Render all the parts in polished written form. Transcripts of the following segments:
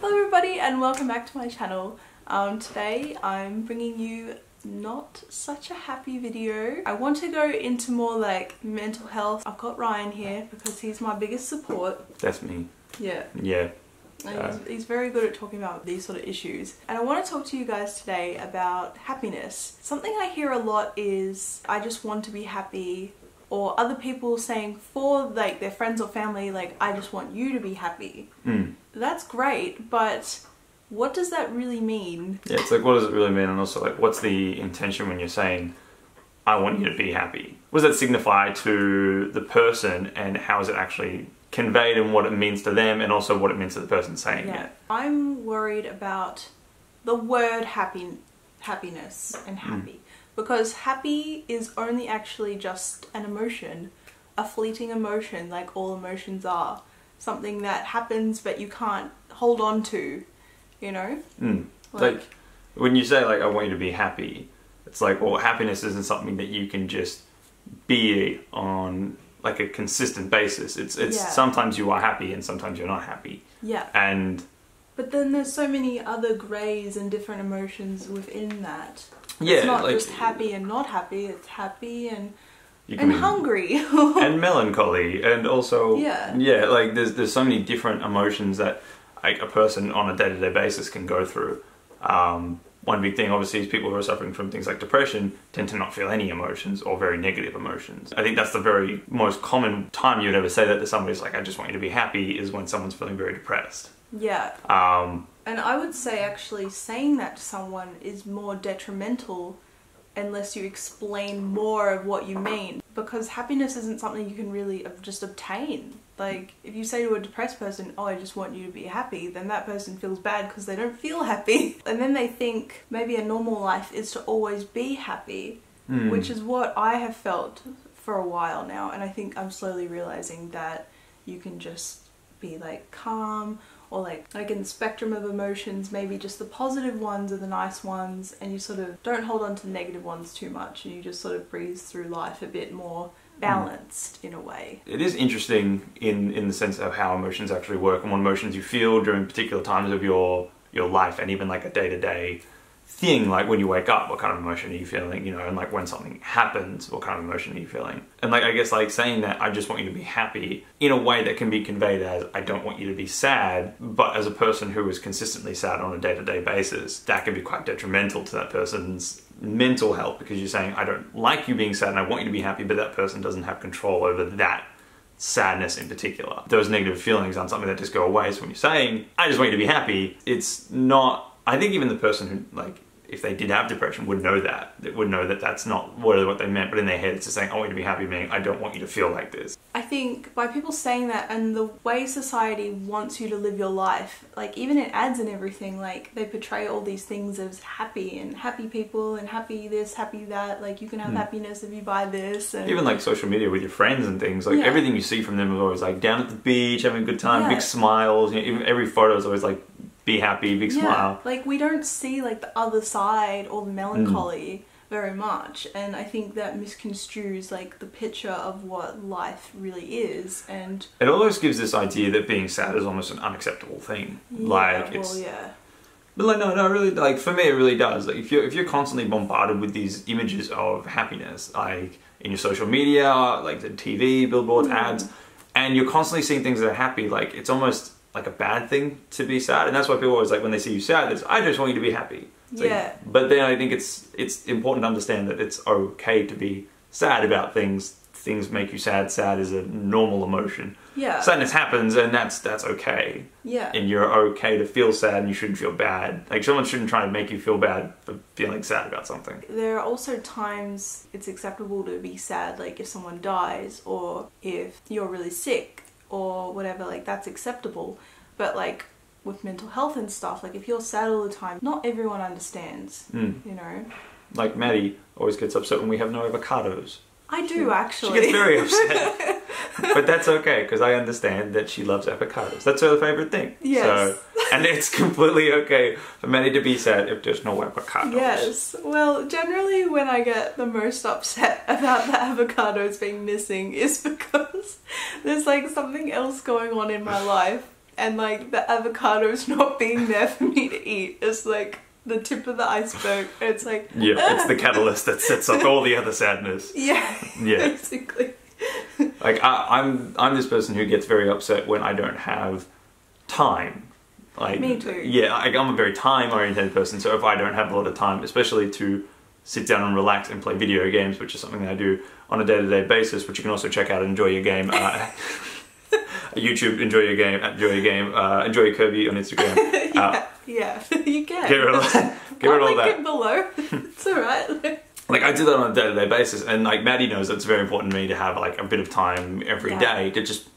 Hello everybody and welcome back to my channel. Today I'm bringing you not such a happy video. I want to go into more like mental health. I've got Ryan here because he's my biggest support. That's me. Yeah. Yeah. He's very good at talking about these sort of issues. And I want to talk to you guys today about happiness. Something I hear a lot is, I just want to be happy, or other people saying for like their friends or family, like, I just want you to be happy. That's great, but what does that really mean? Yeah, it's like, what does it really mean? And also, like, what's the intention when you're saying, I want you to be happy? What does that signify to the person, and how is it actually conveyed, and what it means to them, and also what it means to the person saying it? I'm worried about the word happiness and happy. Because happy is only actually just an emotion, a fleeting emotion, like all emotions are. Something that happens but you can't hold on to, you know? Like, when you say, like, I want you to be happy, it's like, well, happiness isn't something that you can just be on, like, a consistent basis. It's sometimes you are happy and sometimes you're not happy. Yeah. But then there's so many other greys and different emotions within that. Yeah, it's not like, just happy and not happy, it's happy and hungry. And melancholy, and also, like, there's so many different emotions that, like, a person on a day-to-day basis can go through. One big thing, obviously, is people who are suffering from things like depression tend to not feel any emotions, or very negative emotions. I think that's the very most common time you would ever say that to somebody. It's like, I just want you to be happy, is when someone's feeling very depressed. Yeah. And I would say actually saying that to someone is more detrimental unless you explain more of what you mean. Because happiness isn't something you can really just obtain. Like, if you say to a depressed person, oh, I just want you to be happy, then that person feels bad because they don't feel happy. And then they think maybe a normal life is to always be happy, which is what I have felt for a while now. And I think I'm slowly realizing that you can just be like calm, or like in the spectrum of emotions, maybe just the positive ones are the nice ones, and you sort of don't hold on to the negative ones too much, and you just sort of breeze through life a bit more balanced in a way. It is interesting in the sense of how emotions actually work, and what emotions you feel during particular times of your life, and even like a day-to-day thing, like when you wake up, what kind of emotion are you feeling, you know, and like when something happens, what kind of emotion are you feeling? And like, I guess, like, saying that I just want you to be happy in a way that can be conveyed as, I don't want you to be sad, but as a person who is consistently sad on a day-to-day basis, that can be quite detrimental to that person's mental health, because you're saying, I don't like you being sad and I want you to be happy, but that person doesn't have control over that sadness in particular. Those negative feelings aren't something that just go away. So when you're saying, I just want you to be happy, it's not, I think even the person who, like, if they did have depression, would know that. They would know that that's not what they meant, but in their head it's just saying, I want you to be happy, meaning I don't want you to feel like this. I think by people saying that, and the way society wants you to live your life, like even in ads and everything, like they portray all these things as happy, and happy people, and happy this, happy that, like you can have happiness if you buy this. And even like social media with your friends and things, like everything you see from them is always like down at the beach, having a good time, big smiles, you know, even every photo is always like, be happy, big smile. Like we don't see like the other side or the melancholy very much, and I think that misconstrues like the picture of what life really is, and it always gives this idea that being sad is almost an unacceptable thing. Like but like no, really, like for me it really does. Like if you're constantly bombarded with these images of happiness, like in your social media, like the TV, billboards, ads, and you're constantly seeing things that are happy, like it's almost like a bad thing to be sad, and that's why people always, like, when they see you sad, it's, I just want you to be happy. It's like, but then I think it's important to understand that it's okay to be sad about things. Things make you sad. Sad is a normal emotion. Sadness happens, and that's okay. And you're okay to feel sad, and you shouldn't feel bad. Like, someone shouldn't try to make you feel bad for feeling sad about something. There are also times it's acceptable to be sad, like if someone dies, or if you're really sick, or whatever, like that's acceptable. But like with mental health and stuff, like if you're sad all the time, not everyone understands, you know? Like Maddie always gets upset when we have no avocados. I do, actually. She gets very upset. But that's okay, because I understand that she loves avocados. That's her favourite thing. Yes. So, and it's completely okay for Maddie to be sad if there's no avocados. Yes. Well, generally when I get the most upset about the avocados being missing is because there's like something else going on in my life and like the avocado's not being there for me to eat is like the tip of the iceberg. It's like, yeah, it's the catalyst that sets off all the other sadness. Yeah, yeah, basically. Like I'm this person who gets very upset when I don't have time. Like, me too. Yeah, I'm a very time-oriented person, so if I don't have a lot of time, especially to sit down and relax and play video games, which is something that I do on a day-to-day basis, which you can also check out at Enjoy Your Game. YouTube, Enjoy Your Game, Enjoy Your Game, Enjoy Your Kirby on Instagram. Yeah, you can. Get rid of all that. Link it below. It's alright. Like, I do that on a day-to-day basis, and like Maddie knows it's very important to me to have like a bit of time every day to just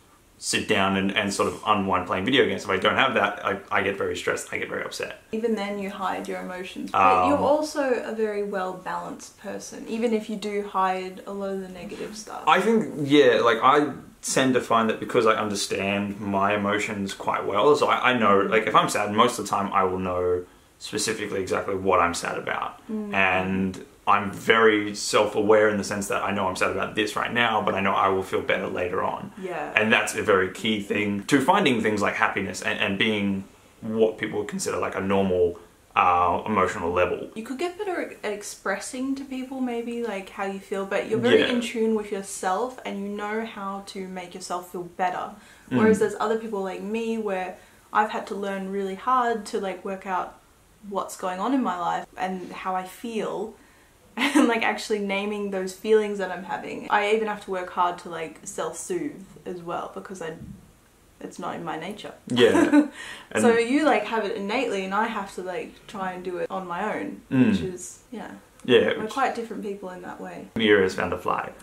sit down and sort of unwind playing video games. If I don't have that, I get very stressed, I get very upset. Even then you hide your emotions. But you're also a very well-balanced person, even if you do hide a lot of the negative stuff. I think, yeah, like I tend to find that because I understand my emotions quite well, so I know, like if I'm sad, most of the time I will know specifically exactly what I'm sad about. And I'm very self-aware in the sense that I know I'm sad about this right now, but I know I will feel better later on. Yeah. And that's a very key thing to finding things like happiness and being what people would consider like a normal emotional level. You could get better at expressing to people maybe like how you feel, but you're very in tune with yourself and you know how to make yourself feel better. Whereas there's other people like me where I've had to learn really hard to like work out what's going on in my life and how I feel. And like actually naming those feelings that I'm having. I even have to work hard to like self-soothe as well because it's not in my nature. Yeah. So you like have it innately and I have to like try and do it on my own, which is, yeah. We're quite different people in that way. Mira has found a fly.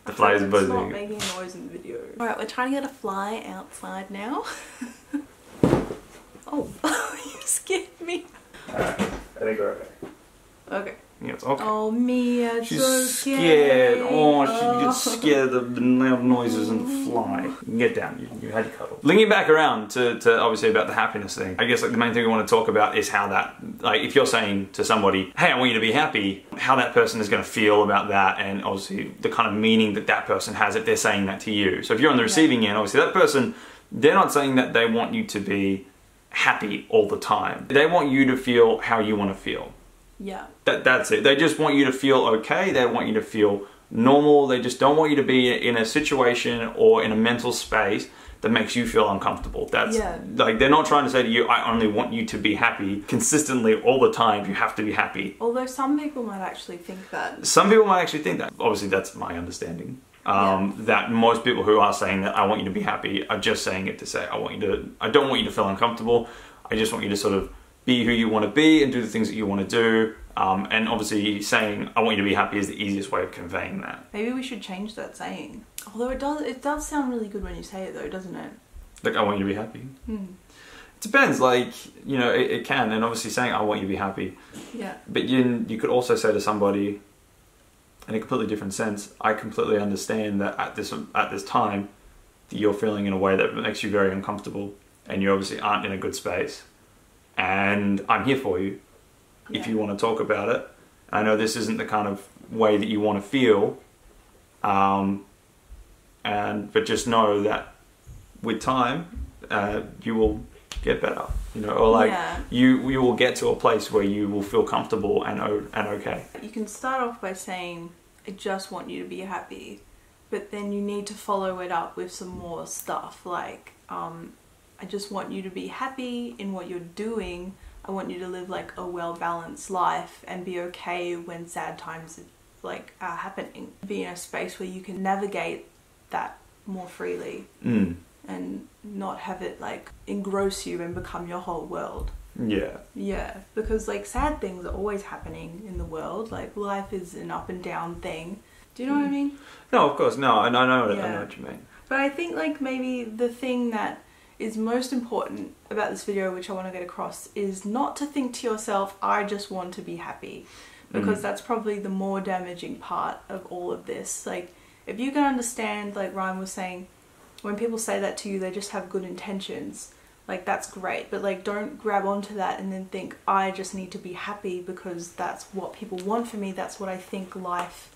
The fly is buzzing. It's not making a noise in the video. Alright, we're trying to get a fly outside now. Oh, you scared me. Alright, I think we're okay. Okay. Yeah, it's okay. Oh, Mia, she's so scared. Oh, she gets scared of the loud noises and the fly. Get down, you had to cuddle. Linking back around to obviously about the happiness thing, I guess like the main thing we want to talk about is how that, like if you're saying to somebody, hey, I want you to be happy, how that person is going to feel about that, and obviously the kind of meaning that that person has if they're saying that to you. So if you're on the receiving end, obviously that person, they're not saying that they want you to be happy all the time. They want you to feel how you want to feel. Yeah. That's it. They just want you to feel okay. They want you to feel normal. They just don't want you to be in a situation or in a mental space that makes you feel uncomfortable. That's like, they're not trying to say to you, I only want you to be happy consistently all the time. You have to be happy. Although some people might actually think that. Some people might actually think that. Obviously, that's my understanding. That most people who are saying that I want you to be happy are just saying it to say, I don't want you to feel uncomfortable. I just want you to sort of be who you want to be and do the things that you want to do. And obviously saying, I want you to be happy is the easiest way of conveying that. Maybe we should change that saying. Although it does sound really good when you say it though, doesn't it? Like, I want you to be happy. It depends, like, you know, it can. And obviously saying, I want you to be happy. Yeah. But you could also say to somebody, in a completely different sense, I completely understand that at this time, that you're feeling in a way that makes you very uncomfortable. And you obviously aren't in a good space. And I'm here for you if you want to talk about it. I know this isn't the kind of way that you want to feel, but just know that with time, you will get better, you know, or like you will get to a place where you will feel comfortable and okay. You can start off by saying, I just want you to be happy, but then you need to follow it up with some more stuff like, I just want you to be happy in what you're doing. I want you to live like a well-balanced life and be okay when sad times like are happening. Be in a space where you can navigate that more freely and not have it like engross you and become your whole world. Yeah, because like sad things are always happening in the world. Like life is an up and down thing. Do you know what I mean? No, of course, no, I know what you mean. But I think like maybe the thing that is most important about this video, which I want to get across, is not to think to yourself, I just want to be happy, because that's probably the more damaging part of all of this. Like, if you can understand, like Ryan was saying, when people say that to you, they just have good intentions. Like, that's great, but like, don't grab onto that and then think, I just need to be happy because that's what people want from me. That's what I think life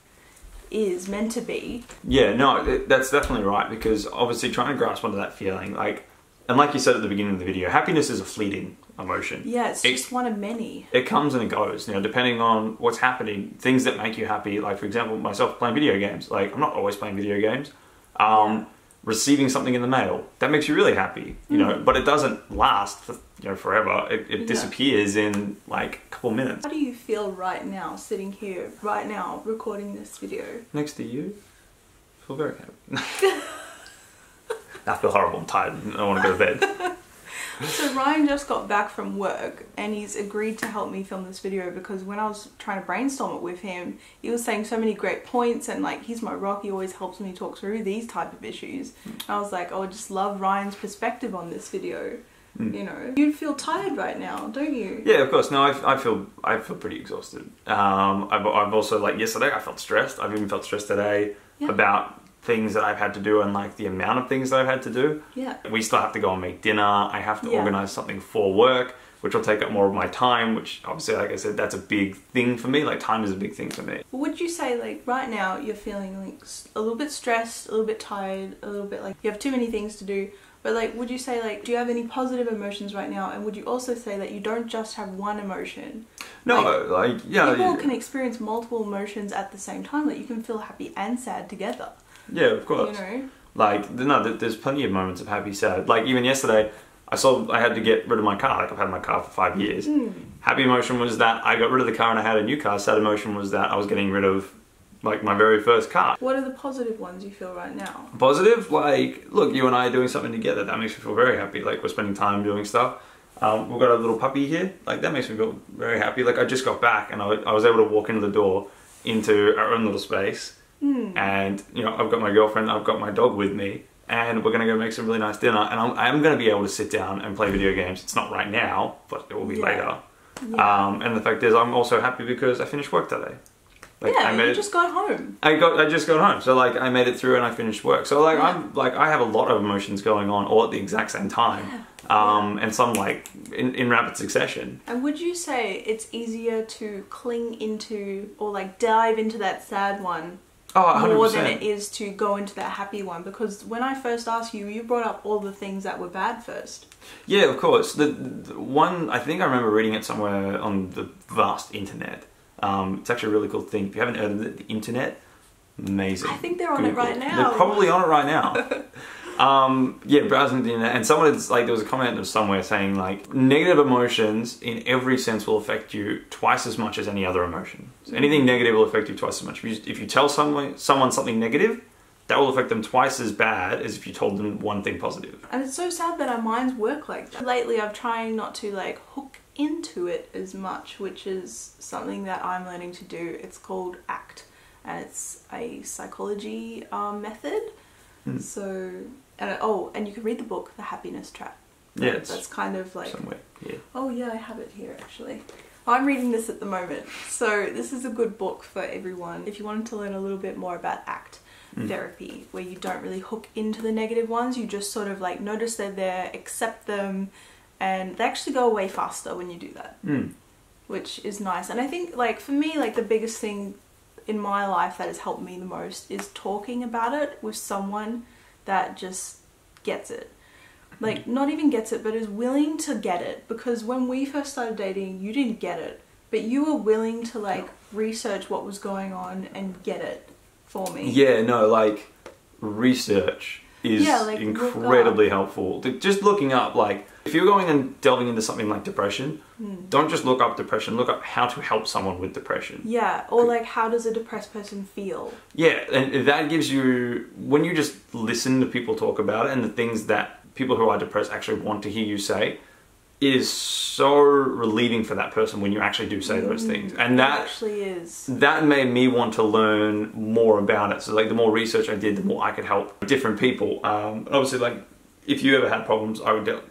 is meant to be. Yeah, no, that's definitely right, because obviously trying to grasp onto that feeling, like, And like you said at the beginning of the video, happiness is a fleeting emotion. Yeah, it's just one of many. It comes and it goes, you know, depending on what's happening. Things that make you happy, like for example, myself playing video games. Like, I'm not always playing video games. Receiving something in the mail, that makes you really happy, you know, but it doesn't last for, you know, forever. It disappears in like a couple minutes. How do you feel right now, sitting here, right now, recording this video? Next to you, I feel very happy. I feel horrible, I'm tired, I want to go to bed. So Ryan just got back from work and he's agreed to help me film this video because when I was trying to brainstorm it with him, he was saying so many great points and like he's my rock, he always helps me talk through these type of issues. And I was like, oh, I just love Ryan's perspective on this video. You know, you feel tired right now, don't you? Yeah, of course. No, I feel pretty exhausted. I've also, like yesterday, I felt stressed. I've even felt stressed today about things that I've had to do and like the amount of things that I've had to do. Yeah. We still have to go and make dinner. I have to organize something for work, which will take up more of my time, which obviously, like I said, that's a big thing for me. Like time is a big thing for me. Would you say like right now you're feeling like a little bit stressed, a little bit tired, a little bit like you have too many things to do? But like, would you say like, do you have any positive emotions right now? And would you also say that you don't just have one emotion? No, people can experience multiple emotions at the same time. Like you can feel happy and sad together. Yeah, of course. You know? Like, no, there's plenty of moments of happy, sad. Like, even yesterday, I had to get rid of my car. Like, I've had my car for 5 years. Happy emotion was that I got rid of the car and I had a new car. Sad emotion was that I was getting rid of, like, my very first car. What are the positive ones you feel right now? Positive? Like, look, you and I are doing something together. That makes me feel very happy. Like, we're spending time doing stuff. We've got a little puppy here. Like, that makes me feel very happy. Like, I just got back and I was able to walk into the door into our own little space. And, you know, I've got my girlfriend, I've got my dog with me, and we're going to go make some really nice dinner, and I'm going to be able to sit down and play video games. It's not right now, but it will be later. And the fact is, I'm also happy because I finished work today. Like, you just got home. I just got home, so like I made it through and I finished work. So like I have a lot of emotions going on all at the exact same time. And some like in rapid succession. And would you say it's easier to cling into or like dive into that sad one more than it is to go into that happy one? Because when I first asked you, you brought up all the things that were bad first. Yeah, of course. The one, I think I remember reading it somewhere on the vast internet. It's actually a really cool thing. If you haven't heard of it, the internet, amazing. I think they're on it right now. They're probably on it right now. Browsing the internet, and someone like there was a comment of somewhere saying like negative emotions in every sense will affect you twice as much as any other emotion. So anything negative will affect you twice as much. If you tell someone something negative, that will affect them twice as bad as if you told them one thing positive. And it's so sad that our minds work like that. Lately I've trying not to like hook into it as much, which is something that I'm learning to do. It's called ACT, and it's a psychology method. So, and you can read the book, The Happiness Trap. Yeah, that's kind of like somewhere. Yeah. Oh yeah, I have it here actually. I'm reading this at the moment, so this is a good book for everyone if you wanted to learn a little bit more about ACT therapy, where you don't really hook into the negative ones. You just sort of like notice they're there, accept them, and they actually go away faster when you do that, which is nice. And I think like for me, like the biggest thing in my life that has helped me the most is talking about it with someone that just gets it. Like, not even gets it, but is willing to get it. Because when we first started dating, you didn't get it. But you were willing to, like, research what was going on and get it for me. Yeah, no, like, research is incredibly helpful. Just looking up, like, if you're going and delving into something like depression, don't just look up depression, look up how to help someone with depression. Yeah, or like how does a depressed person feel? Yeah, and that gives you, when you just listen to people talk about it and the things that people who are depressed actually want to hear you say, it is so relieving for that person when you actually do say those things. And that actually is. That made me want to learn more about it. So like the more research I did, the more I could help different people. And obviously like if you ever had problems, I would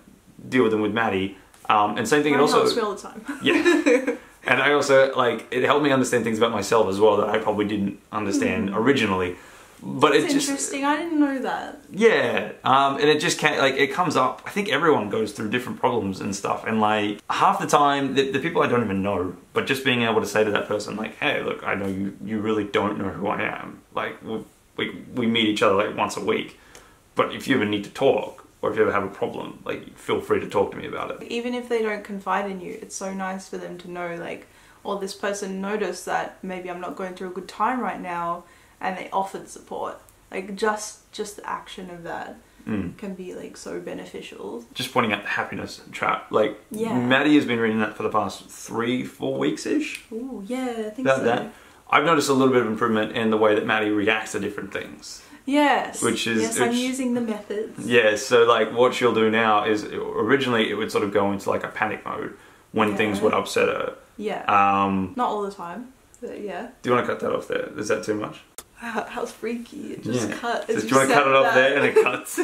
deal with them with Maddie. And same thing, it also helps me all the time. Yeah. And I also like it helped me understand things about myself as well that I probably didn't understand originally. But it's just interesting. I didn't know that. Yeah, and it just can't like it comes up. I think everyone goes through different problems and stuff, and like half the time, the people I don't even know, but just being able to say to that person like, "Hey, look, I know you really don't know who I am. Like we meet each other like once a week, but if you ever need to talk, or if you ever have a problem, like, feel free to talk to me about it. Even if they don't confide in you, it's so nice for them to know, like, oh, this person noticed that maybe I'm not going through a good time right now, and they offered support. Like, just the action of that can be, like, so beneficial. Just pointing out the happiness trap. Like, Maddie has been reading that for the past 3-4 weeks-ish. Ooh, yeah, I think so. I've noticed a little bit of improvement in the way that Maddie reacts to different things. Yes. I'm using the methods. Yeah, so like what she'll do now is, originally it would sort of go into like a panic mode when things would upset her. Yeah. Not all the time, but yeah. Do you want to cut that off there? Is that too much? How freaky. It just cut. Do you want to cut it off there and it cuts?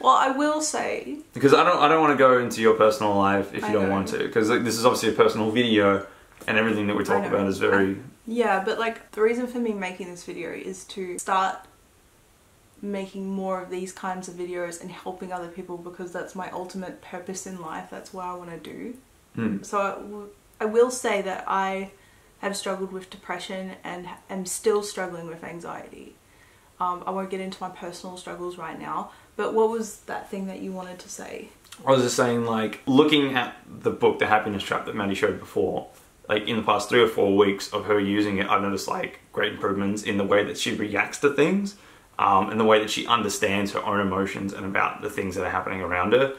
Well, I will say, because I don't want to go into your personal life if you don't want to, because like, this is obviously a personal video and everything that we talk about is very... Yeah, but like the reason for me making this video is to start making more of these kinds of videos and helping other people, because that's my ultimate purpose in life. That's what I want to do. So I will say that I have struggled with depression and am still struggling with anxiety. I won't get into my personal struggles right now, but what was that thing that you wanted to say? I was just saying, like, looking at the book The Happiness Trap that Maddie showed before, like in the past 3 or 4 weeks of her using it, I've noticed like great improvements in the way that she reacts to things, and the way that she understands her own emotions and about the things that are happening around her.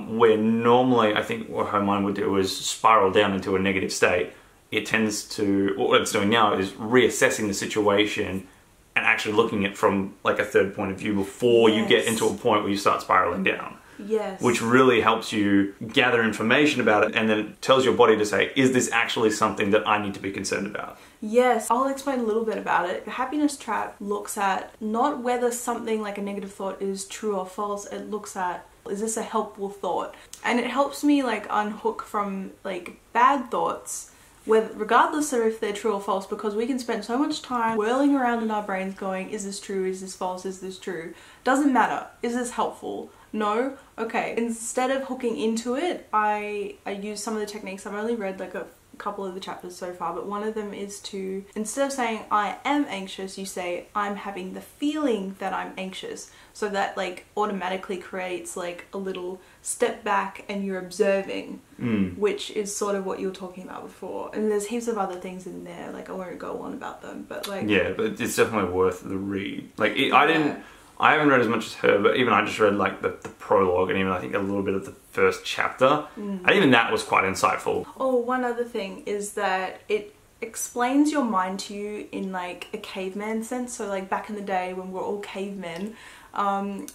Where normally I think what her mind would do is spiral down into a negative state. It tends to, what it's doing now is reassessing the situation and actually looking at it from like a third point of view before you get into a point where you start spiraling down. Yes. Which really helps you gather information about it, and then it tells your body to say, is this actually something that I need to be concerned about? Yes, I'll explain a little bit about it. The happiness trap looks at not whether something like a negative thought is true or false, it looks at, is this a helpful thought? And it helps me like unhook from like bad thoughts, whether, regardless of if they're true or false, because we can spend so much time whirling around in our brains going, is this true, is this false, is this true? Doesn't matter. Is this helpful? No? Okay. Instead of hooking into it, I use some of the techniques. I've only read like a couple of the chapters so far, but one of them is to, instead of saying I am anxious, you say I'm having the feeling that I'm anxious. So that like automatically creates like a little step back and you're observing, which is sort of what you were talking about before. And there's heaps of other things in there, like I won't go on about them, but like... Yeah, but it's definitely worth the read. Like I haven't read as much as her, but even I just read like the prologue and even I think a little bit of the first chapter. And even that was quite insightful. Oh, one other thing is that it explains your mind to you in like a caveman sense. So like back in the day when we're all cavemen,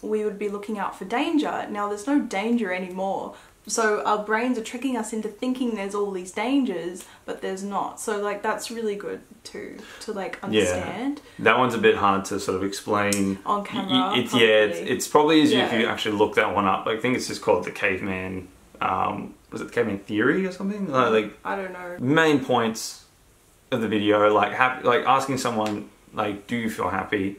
we would be looking out for danger. Now there's no danger anymore. So our brains are tricking us into thinking there's all these dangers, but there's not. So like that's really good too, to like understand. Yeah. That one's a bit hard to sort of explain on camera. It's probably easier if you actually look that one up. Like, I think it's just called the caveman, was it the caveman theory or something? Like I don't know. Main points of the video, like asking someone like, do you feel happy?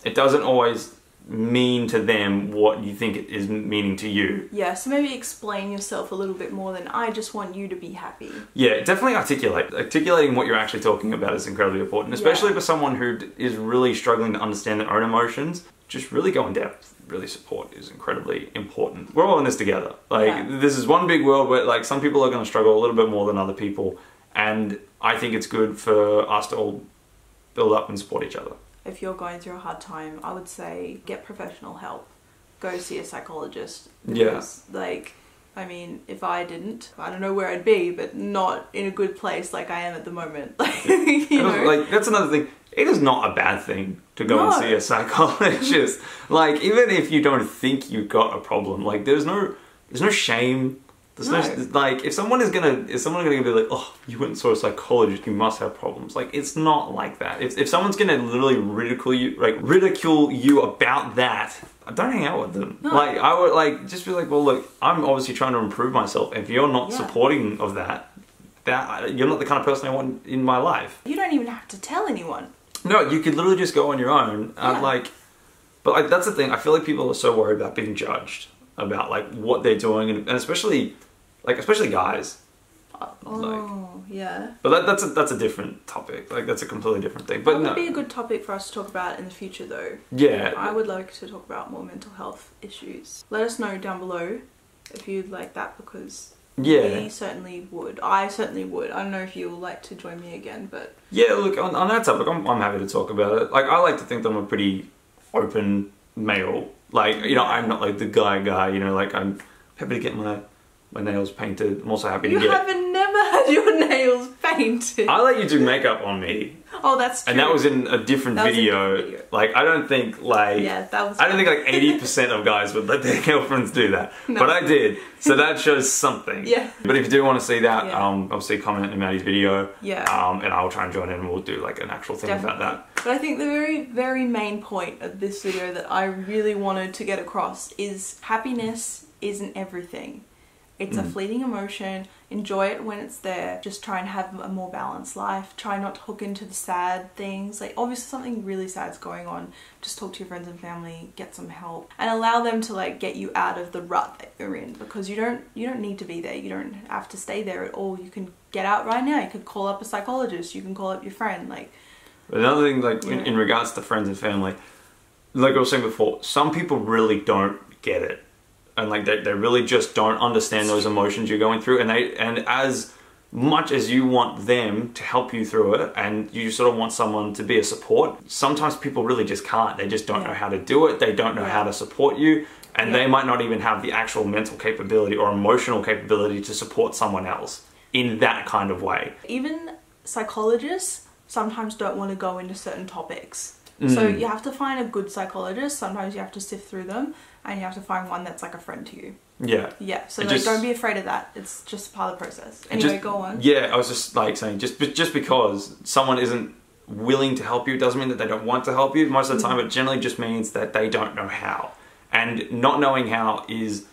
It doesn't always mean to them what you think it is meaning to you. Yeah, so maybe explain yourself a little bit more than I just want you to be happy. Yeah, definitely articulate. Articulating what you're actually talking about is incredibly important, especially for someone who is really struggling to understand their own emotions. Just really go in depth. Really support is incredibly important. We're all in this together. Like, this is one big world where like some people are going to struggle a little bit more than other people, and I think it's good for us to all build up and support each other. If you're going through a hard time, I would say get professional help. Go see a psychologist. Because, like, I mean, if I didn't, I don't know where I'd be, but not in a good place like I am at the moment. Like, you know? Like, that's another thing. It is not a bad thing to go and see a psychologist. Like, even if you don't think you've got a problem, like, there's no shame. There's no, like, if someone gonna be like, oh, you went and saw a psychologist, you must have problems. Like, it's not like that. If someone's gonna literally ridicule you about that, don't hang out with them. No. Like, I would like just be like, well, look, I'm obviously trying to improve myself. If you're not supporting of that you're not the kind of person I want in my life. You don't even have to tell anyone. No, you could literally just go on your own. But that's the thing. I feel like people are so worried about being judged about like what they're doing, and especially guys. Yeah. But that's a different topic. Like, that's a completely different thing. But that would be a good topic for us to talk about in the future, though. Yeah. I would like to talk about more mental health issues. Let us know down below if you'd like that, because we certainly would. I certainly would. I don't know if you would like to join me again, but... Yeah, look, on that topic, I'm happy to talk about it. Like, I like to think that I'm a pretty open male. Like, you know, I'm not like the guy, you know, like, I'm happy to get my nails painted. I'm also happy to get... You haven't never had your nails painted. I let you do makeup on me. Oh, that's true. And that was in a different video. Like, I don't think, like... Yeah, that was... I don't think, like, 80% of guys would let their girlfriends do that. No. But I did. So that shows something. Yeah. But if you do want to see that, obviously comment in Maddie's video. Yeah. And I'll try and join in and we'll do, like, an actual thing about that. But I think the very, very main point of this video that I really wanted to get across is happiness isn't everything. It's a fleeting emotion. Enjoy it when it's there. Just try and have a more balanced life. Try not to hook into the sad things. Like, obviously something really sad's going on, just talk to your friends and family, get some help, and allow them to, like, get you out of the rut that you're in, because you don't need to be there. You don't have to stay there at all. You can get out right now. You could call up a psychologist. You can call up your friend. Like, another thing, like, in regards to friends and family, like I was saying before, some people really don't get it. And like they really just don't understand those emotions you're going through, and as much as you want them to help you through it, and you sort of want someone to be a support, sometimes people really just can't. They just don't know how to do it. They don't know how to support you, and they might not even have the actual mental capability or emotional capability to support someone else in that kind of way. Even psychologists sometimes don't want to go into certain topics. So you have to find a good psychologist. Sometimes you have to sift through them, and you have to find one that's like a friend to you. Yeah. Yeah. So like, don't be afraid of that. It's just part of the process. Anyway, go on. Yeah, I was just like saying, just because someone isn't willing to help you doesn't mean that they don't want to help you. Most of the time, it generally just means that they don't know how. And not knowing how is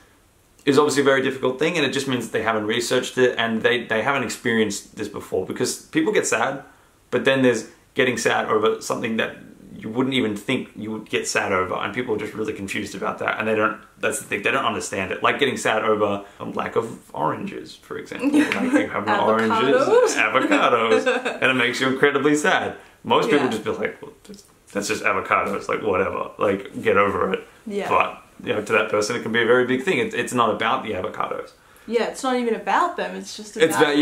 obviously a very difficult thing, and it just means that they haven't researched it and they haven't experienced this before. Because people get sad, but then there's getting sad over something that you wouldn't even think you would get sad over, and people are just really confused about that, and that's the thing, they don't understand it. Like getting sad over a lack of oranges, for example. Like you have no oranges, avocados, and it makes you incredibly sad. Most people just be like, well, that's just avocados, like whatever, like get over it. Yeah. But you know, to that person it can be a very big thing. It's not about the avocados. Yeah, it's not even about them, it's just about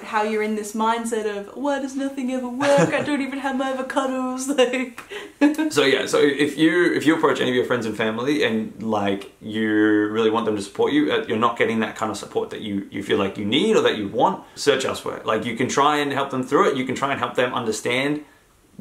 how you're in this mindset of, why does nothing ever work? I don't even have my avocados, like... So yeah, so if you approach any of your friends and family and like you really want them to support you, you're not getting that kind of support that you feel like you need or that you want, search elsewhere. Like you can try and help them through it, you can try and help them understand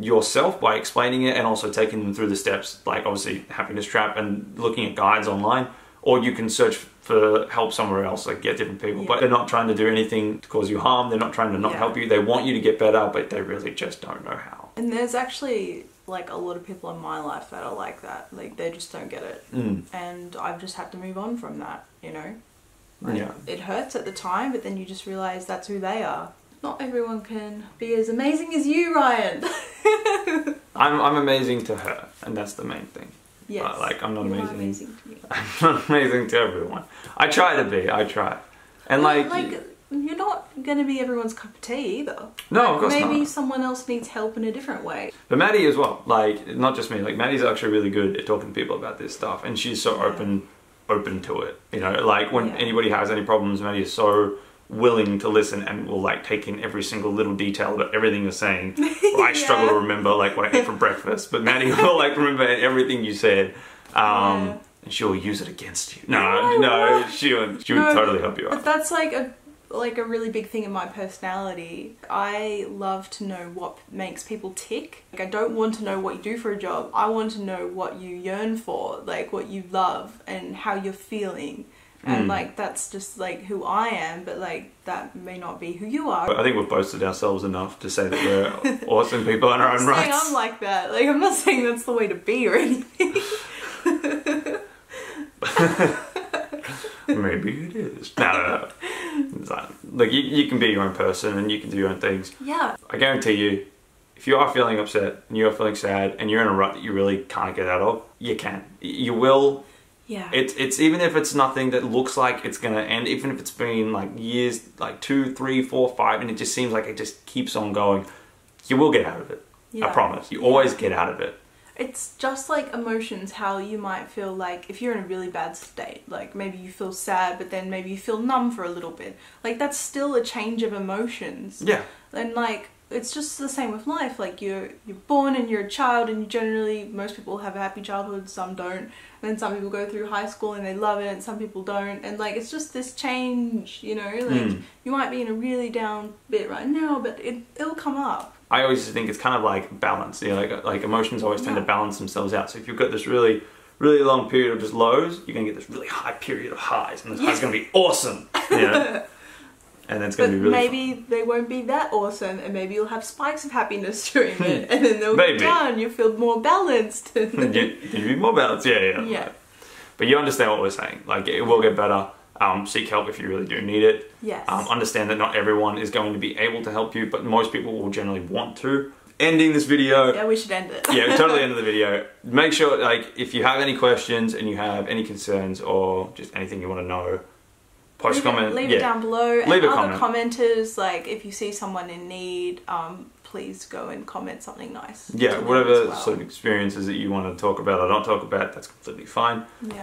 yourself by explaining it and also taking them through the steps, like obviously Happiness Trap and looking at guides online. Or you can search for help somewhere else, like get different people. But they're not trying to do anything to cause you harm. They're not trying to not help you. They want you to get better, but they really just don't know how. And there's actually like a lot of people in my life that are like that. Like they just don't get it. And I've just had to move on from that, you know? Like, it hurts at the time, but then you just realize that's who they are. Not everyone can be as amazing as you, Ryan. I'm amazing to her, and that's the main thing. Yes. But, like, I'm not amazing. Amazing to me. I'm not amazing to everyone. I try to be. I try. And like you're not going to be everyone's cup of tea either. No, of course not. Maybe someone else needs help in a different way. But Maddie as well. Like, not just me. Like, Maddie's actually really good at talking to people about this stuff, and she's so open to it. You know, like when anybody has any problems, Maddie is so willing to listen and will like take in every single little detail about everything you're saying. Well, I struggle to remember like what I ate for breakfast, but Maddie will like remember everything you said, and she'll use it against you. No, she would totally help you out. But that's like a really big thing in my personality. I love to know what makes people tick. Like I don't want to know what you do for a job. I want to know what you yearn for, like what you love and how you're feeling. And like that's just like who I am, but like that may not be who you are. I think we've boasted ourselves enough to say that we're awesome people in our own rights. I'm like that. Like I'm not saying that's the way to be or anything. Maybe it is. No. It's like you can be your own person and you can do your own things. Yeah. I guarantee you, if you are feeling upset and you are feeling sad and you're in a rut that you really can't get out of, you can. You will. Yeah. It's even if it's nothing that looks like it's gonna end, even if it's been like years, like 2, 3, 4, 5, and it just seems like it just keeps on going, you will get out of it. I promise. You always get out of it. It's just like emotions, how you might feel like if you're in a really bad state, like maybe you feel sad, but then maybe you feel numb for a little bit. Like that's still a change of emotions. Yeah. And like, it's just the same with life. Like you're born and you're a child, and you generally, most people have a happy childhood, some don't. And then some people go through high school and they love it, and some people don't. And like, it's just this change, you know, like you might be in a really down bit right now, but it'll come up. I always think it's kind of like balance. You know, like emotions always tend to balance themselves out. So if you've got this really, really long period of just lows, you're gonna get this really high period of highs, and this high's gonna be awesome. You know? And then it's gonna be really maybe fun. They won't be that awesome, and maybe you'll have spikes of happiness during it, and then they'll go down. You'll feel more balanced. You'll be more balanced. Yeah. But you understand what we're saying. Like it will get better. Seek help if you really do need it. Yes. Understand that not everyone is going to be able to help you, but most people will generally want to. Ending this video. Yeah, we should end it. Yeah, totally end the video. Make sure, like, if you have any questions and you have any concerns or just anything you want to know, post a comment. Leave it down below. Leave and a other comment. commenters, like, if you see someone in need, please go and comment something nice. Yeah, whatever sort of experiences that you want to talk about or not talk about, that's completely fine. Yeah.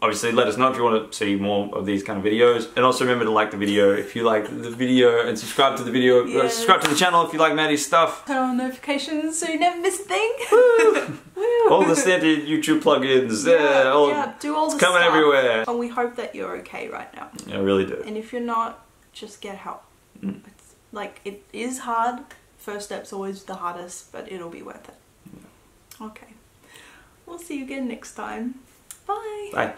Obviously, let us know if you want to see more of these kind of videos. And also remember to like the video if you like the video, and subscribe to the video. Subscribe to the channel if you like Maddie's stuff. Turn on notifications so you never miss a thing. All the standard YouTube plugins. Do all the stuff. It's coming everywhere. And we hope that you're okay right now. I really do. And if you're not, just get help. It's, like, it is hard. First step's always the hardest, but it'll be worth it. Okay. We'll see you again next time. Bye. Bye.